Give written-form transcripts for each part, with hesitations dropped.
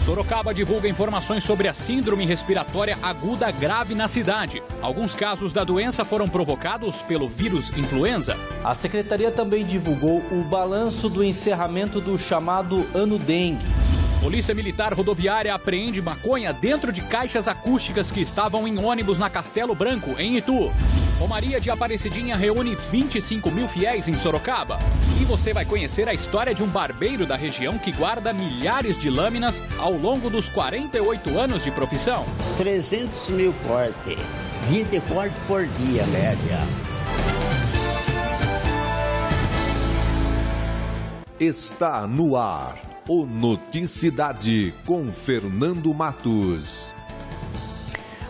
Sorocaba divulga informações sobre a síndrome respiratória aguda grave na cidade. Alguns casos da doença foram provocados pelo vírus influenza. A secretaria também divulgou o balanço do encerramento do chamado Ano Dengue. Polícia Militar Rodoviária apreende maconha dentro de caixas acústicas que estavam em ônibus na Castelo Branco, em Itu. Romaria de Aparecidinha reúne 25 mil fiéis em Sorocaba. E você vai conhecer a história de um barbeiro da região que guarda milhares de lâminas ao longo dos 48 anos de profissão. 300 mil cortes, 20 cortes por dia, média. Está no ar o Noticidade com Fernando Matos.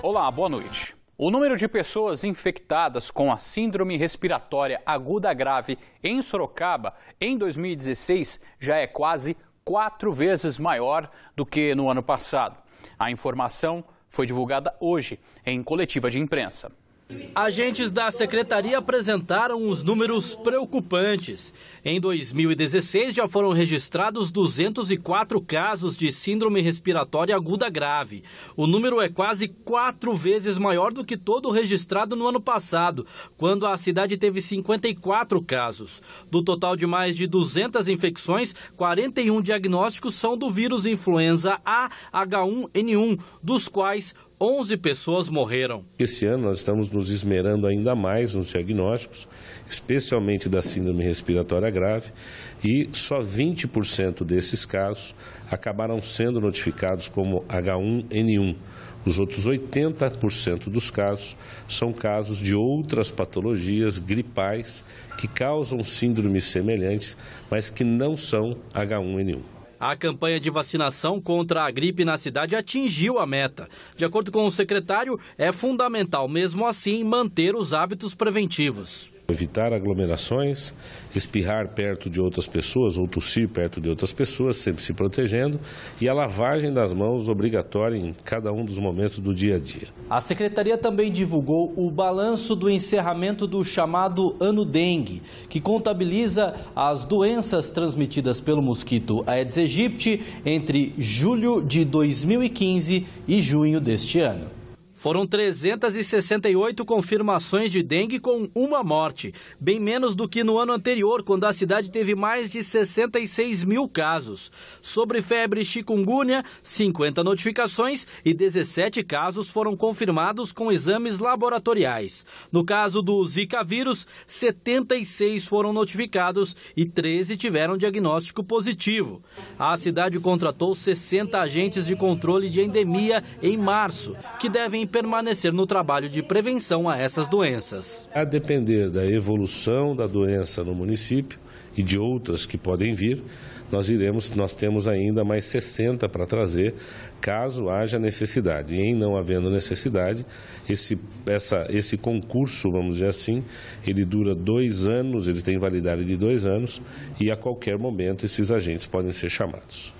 Olá, boa noite. O número de pessoas infectadas com a síndrome respiratória aguda grave em Sorocaba em 2016 já é quase 4 vezes maior do que no ano passado. A informação foi divulgada hoje em coletiva de imprensa. Agentes da secretaria apresentaram os números preocupantes. Em 2016, já foram registrados 204 casos de síndrome respiratória aguda grave. O número é quase 4 vezes maior do que todo registrado no ano passado, quando a cidade teve 54 casos. Do total de mais de 200 infecções, 41 diagnósticos são do vírus influenza A H1N1, dos quais 11 pessoas morreram. Esse ano nós estamos nos esmerando ainda mais nos diagnósticos, especialmente da síndrome respiratória grave, e só 20% desses casos acabaram sendo notificados como H1N1. Os outros 80% dos casos são casos de outras patologias gripais que causam síndromes semelhantes, mas que não são H1N1. A campanha de vacinação contra a gripe na cidade atingiu a meta. De acordo com o secretário, é fundamental, mesmo assim, manter os hábitos preventivos. Evitar aglomerações, espirrar perto de outras pessoas ou tossir perto de outras pessoas, sempre se protegendo, e a lavagem das mãos obrigatória em cada um dos momentos do dia a dia. A secretaria também divulgou o balanço do encerramento do chamado Ano Dengue, que contabiliza as doenças transmitidas pelo mosquito Aedes aegypti entre julho de 2015 e junho deste ano. Foram 368 confirmações de dengue com uma morte, bem menos do que no ano anterior, quando a cidade teve mais de 66 mil casos. Sobre febre e chikungunya, 50 notificações e 17 casos foram confirmados com exames laboratoriais. No caso do Zika vírus, 76 foram notificados e 13 tiveram diagnóstico positivo. A cidade contratou 60 agentes de controle de endemia em março, que devem permanecer no trabalho de prevenção a essas doenças. A depender da evolução da doença no município e de outras que podem vir, nós temos ainda mais 60 para trazer, caso haja necessidade. E em não havendo necessidade, esse concurso, vamos dizer assim, ele dura 2 anos, ele tem validade de 2 anos e a qualquer momento esses agentes podem ser chamados.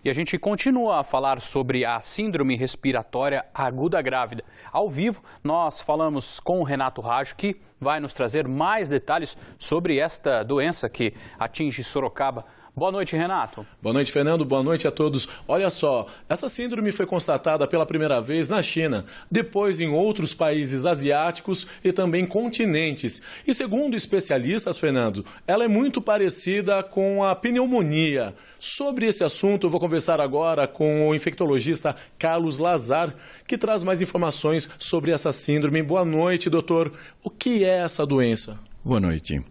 E a gente continua a falar sobre a síndrome respiratória aguda grávida. Ao vivo, nós falamos com o Renato Rajo, que vai nos trazer mais detalhes sobre esta doença que atinge Sorocaba. Boa noite, Renato. Boa noite, Fernando. Boa noite a todos. Olha só, essa síndrome foi constatada pela primeira vez na China, depois em outros países asiáticos e também continentes. E segundo especialistas, Fernando, ela é muito parecida com a pneumonia. Sobre esse assunto, eu vou conversar agora com o infectologista Carlos Lazar, que traz mais informações sobre essa síndrome. Boa noite, doutor. O que é essa doença? Boa noite.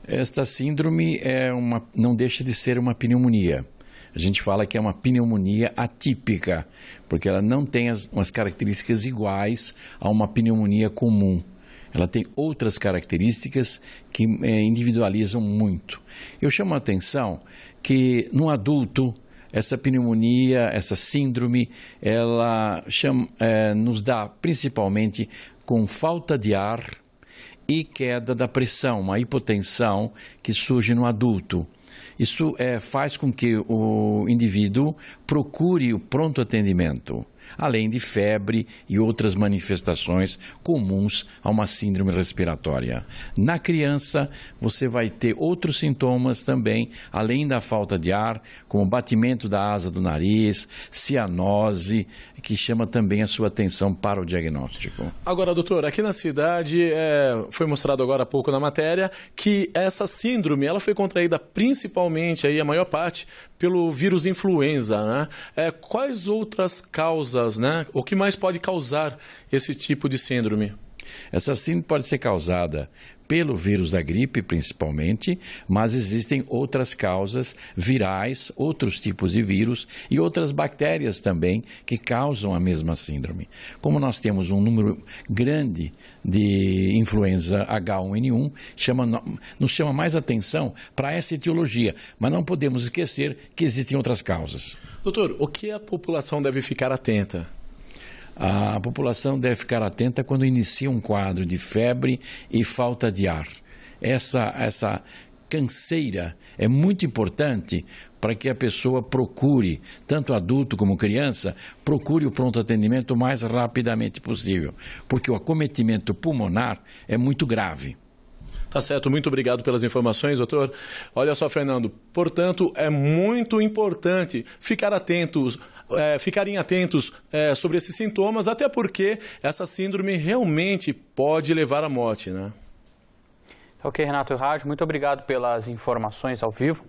Esta síndrome não deixa de ser uma pneumonia. A gente fala que é uma pneumonia atípica, porque ela não tem umas características iguais a uma pneumonia comum. Ela tem outras características que individualizam muito. Eu chamo a atenção que no adulto, essa pneumonia, essa síndrome, ela nos dá principalmente com falta de ar e queda da pressão, uma hipotensão que surge no adulto. Isso faz com que o indivíduo procure o pronto atendimento. além de febre e outras manifestações comuns a uma síndrome respiratória. Na criança, você vai ter outros sintomas também, além da falta de ar, como batimento da asa do nariz, cianose, que chama também a sua atenção para o diagnóstico. Agora, doutor, aqui na cidade, foi mostrado agora há pouco na matéria que essa síndrome ela foi contraída principalmente, aí, a maior parte, pelo vírus influenza, né? Quais outras causas, né? O que mais pode causar esse tipo de síndrome? Essa síndrome pode ser causada pelo vírus da gripe, principalmente, mas existem outras causas virais, outros tipos de vírus e outras bactérias também que causam a mesma síndrome. Como nós temos um número grande de influenza H1N1, nos chama mais atenção para essa etiologia, mas não podemos esquecer que existem outras causas. Doutor, o que a população deve ficar atenta? A população deve ficar atenta quando inicia um quadro de febre e falta de ar. Essa canseira é muito importante para que a pessoa procure, tanto adulto como criança, procure o pronto atendimento o mais rapidamente possível, porque o acometimento pulmonar é muito grave. Tá certo, muito obrigado pelas informações, doutor. Olha só, Fernando, portanto, é muito importante ficarem atentos sobre esses sintomas, até porque essa síndrome realmente pode levar à morte, né? Ok, Renato Rádio, muito obrigado pelas informações ao vivo.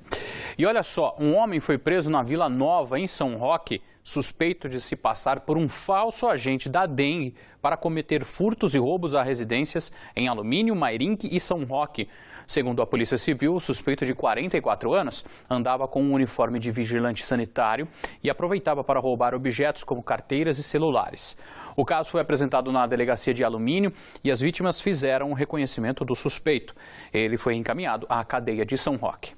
E olha só, um homem foi preso na Vila Nova, em São Roque, suspeito de se passar por um falso agente da dengue para cometer furtos e roubos a residências em Alumínio, Mairinque e São Roque. Segundo a Polícia Civil, o suspeito de 44 anos andava com um uniforme de vigilante sanitário e aproveitava para roubar objetos como carteiras e celulares. O caso foi apresentado na delegacia de Alumínio e as vítimas fizeram o reconhecimento do suspeito. Ele foi encaminhado à cadeia de São Roque.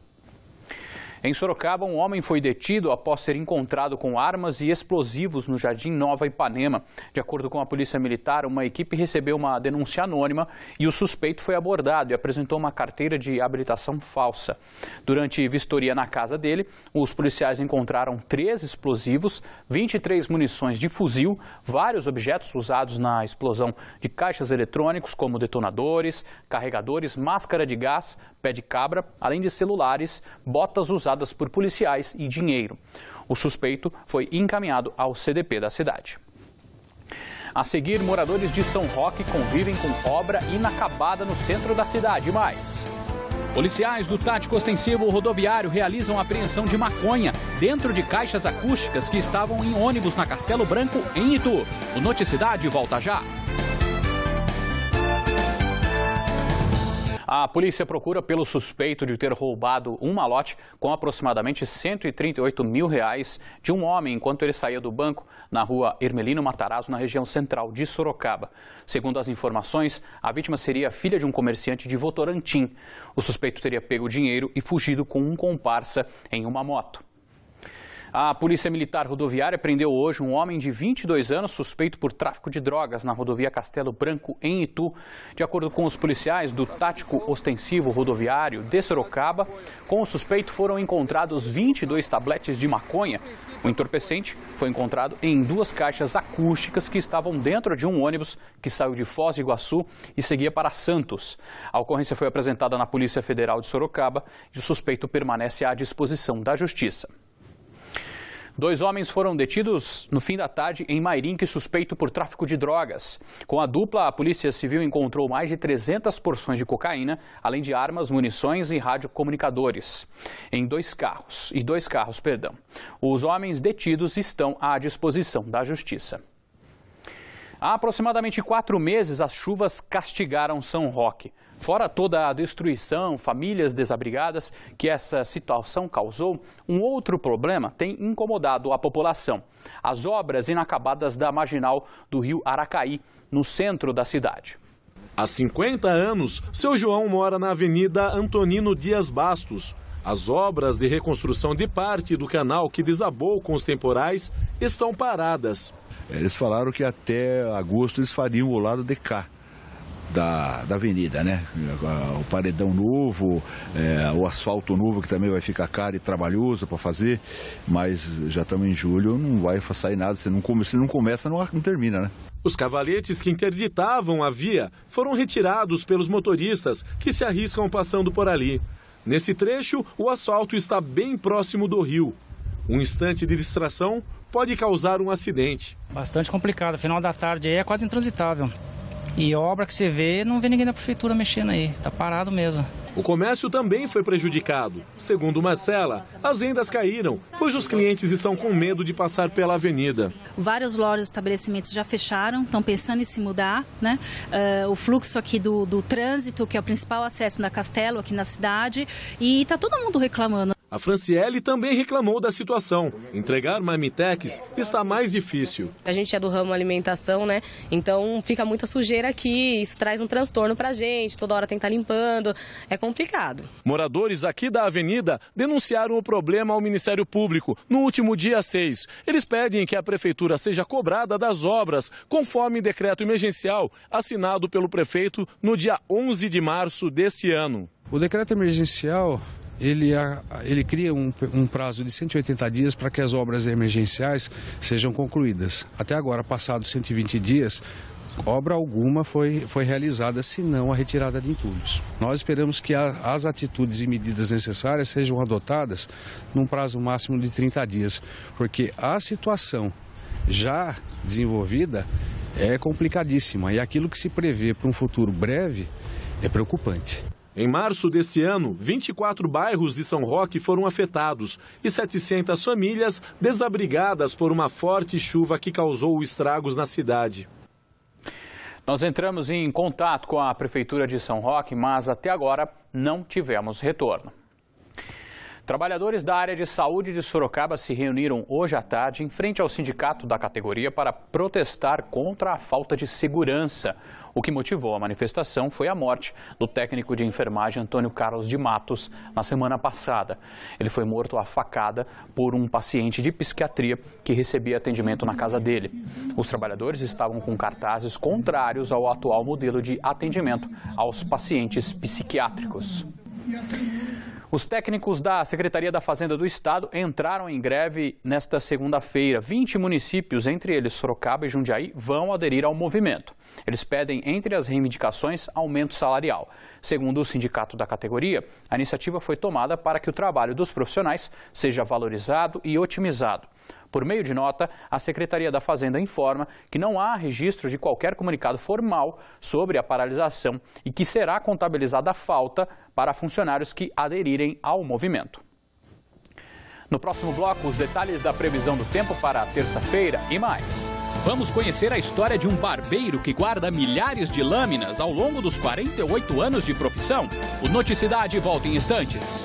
Em Sorocaba, um homem foi detido após ser encontrado com armas e explosivos no Jardim Nova Ipanema. De acordo com a Polícia Militar, uma equipe recebeu uma denúncia anônima e o suspeito foi abordado e apresentou uma carteira de habilitação falsa. Durante vistoria na casa dele, os policiais encontraram 3 explosivos, 23 munições de fuzil, vários objetos usados na explosão de caixas eletrônicos, como detonadores, carregadores, máscara de gás, pé de cabra, além de celulares, botas usadas por policiais e dinheiro. O suspeito foi encaminhado ao CDP da cidade. A seguir, moradores de São Roque convivem com obra inacabada no centro da cidade. Policiais do Tático Ostensivo Rodoviário realizam a apreensão de maconha dentro de caixas acústicas que estavam em ônibus na Castelo Branco, em Itu. O Noticidade volta já. A polícia procura pelo suspeito de ter roubado um malote com aproximadamente R$138 mil de um homem enquanto ele saía do banco na rua Hermelino Matarazzo, na região central de Sorocaba. Segundo as informações, a vítima seria filha de um comerciante de Votorantim. O suspeito teria pego o dinheiro e fugido com um comparsa em uma moto. A Polícia Militar Rodoviária prendeu hoje um homem de 22 anos suspeito por tráfico de drogas na rodovia Castelo Branco, em Itu. De acordo com os policiais do Tático Ostensivo Rodoviário de Sorocaba, com o suspeito foram encontrados 22 tabletes de maconha. O entorpecente foi encontrado em 2 caixas acústicas que estavam dentro de um ônibus que saiu de Foz do Iguaçu e seguia para Santos. A ocorrência foi apresentada na Polícia Federal de Sorocaba e o suspeito permanece à disposição da Justiça. 2 homens foram detidos no fim da tarde em Mairinque, suspeito por tráfico de drogas. Com a dupla, a Polícia Civil encontrou mais de 300 porções de cocaína, além de armas, munições e radiocomunicadores. Em 2 carros. Os homens detidos estão à disposição da Justiça. Há aproximadamente 4 meses, as chuvas castigaram São Roque. Fora toda a destruição, famílias desabrigadas que essa situação causou, um outro problema tem incomodado a população: as obras inacabadas da marginal do rio Aracaí, no centro da cidade. Há 50 anos, seu João mora na Avenida Antonino Dias Bastos. As obras de reconstrução de parte do canal que desabou com os temporais estão paradas. Eles falaram que até agosto eles fariam o lado de cá. da avenida, né? O paredão novo, o asfalto novo, que também vai ficar caro e trabalhoso para fazer, mas já estamos em julho, não vai sair nada, se não começa, não termina, né? Os cavaletes que interditavam a via foram retirados pelos motoristas que se arriscam passando por ali. Nesse trecho, o asfalto está bem próximo do rio. Um instante de distração pode causar um acidente. Bastante complicado, final da tarde aí é quase intransitável. E obra que você vê, não vê ninguém da prefeitura mexendo aí, tá parado mesmo. O comércio também foi prejudicado. Segundo Marcela, as vendas caíram, pois os clientes estão com medo de passar pela avenida. Várias lojas e estabelecimentos já fecharam, estão pensando em se mudar, né? O fluxo aqui do trânsito, que é o principal acesso da Castelo, aqui na cidade, e está todo mundo reclamando. A Franciele também reclamou da situação. Entregar marmitex está mais difícil. A gente é do ramo alimentação, né? Então fica muita sujeira aqui, isso traz um transtorno pra gente, toda hora tem que estar limpando, é complicado. Moradores aqui da avenida denunciaram o problema ao Ministério Público no último dia 6. Eles pedem que a prefeitura seja cobrada das obras, conforme decreto emergencial assinado pelo prefeito no dia 11 de março deste ano. O decreto emergencial ele cria um prazo de 180 dias para que as obras emergenciais sejam concluídas. Até agora, passados 120 dias, obra alguma foi realizada, senão a retirada de entulhos. Nós esperamos que as atitudes e medidas necessárias sejam adotadas num prazo máximo de 30 dias, porque a situação já desenvolvida é complicadíssima e aquilo que se prevê para um futuro breve é preocupante. Em março deste ano, 24 bairros de São Roque foram afetados e 700 famílias desabrigadas por uma forte chuva que causou estragos na cidade. Nós entramos em contato com a Prefeitura de São Roque, mas até agora não tivemos retorno. Trabalhadores da área de saúde de Sorocaba se reuniram hoje à tarde em frente ao sindicato da categoria para protestar contra a falta de segurança. O que motivou a manifestação foi a morte do técnico de enfermagem Antônio Carlos de Matos na semana passada. Ele foi morto à facada por um paciente de psiquiatria que recebia atendimento na casa dele. Os trabalhadores estavam com cartazes contrários ao atual modelo de atendimento aos pacientes psiquiátricos. Os técnicos da Secretaria da Fazenda do Estado entraram em greve nesta segunda-feira. 20 municípios, entre eles Sorocaba e Jundiaí, vão aderir ao movimento. Eles pedem, entre as reivindicações, aumento salarial. Segundo o sindicato da categoria, a iniciativa foi tomada para que o trabalho dos profissionais seja valorizado e otimizado. Por meio de nota, a Secretaria da Fazenda informa que não há registro de qualquer comunicado formal sobre a paralisação e que será contabilizada a falta para funcionários que aderirem ao movimento. No próximo bloco, os detalhes da previsão do tempo para a terça-feira e mais. Vamos conhecer a história de um barbeiro que guarda milhares de lâminas ao longo dos 48 anos de profissão. O Noticidade volta em instantes.